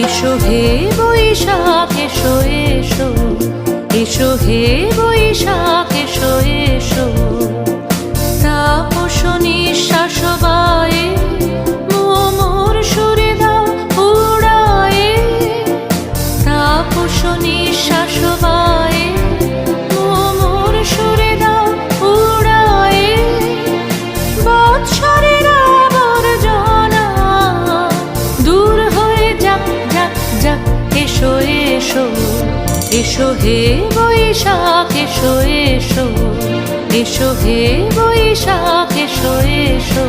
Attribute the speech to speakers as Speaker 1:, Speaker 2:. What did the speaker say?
Speaker 1: এসো হে বৈশাখ এসো এসো, এসো হে বৈশাখ এসো এসো। তাপস নিঃশ্বাস বায়ে মোর সুরে দাও উড়ায়ে, তাপস নিঃশ্বাস বায়ে মোর সুরে দাও উড়ায়ে। বৎসরের আবর্জনা দূর হয়ে যাক যাক যাক, এসো এসো, এসো হে বৈশাখ এসো এসো, এসো হে বৈশাখ এসো এসো।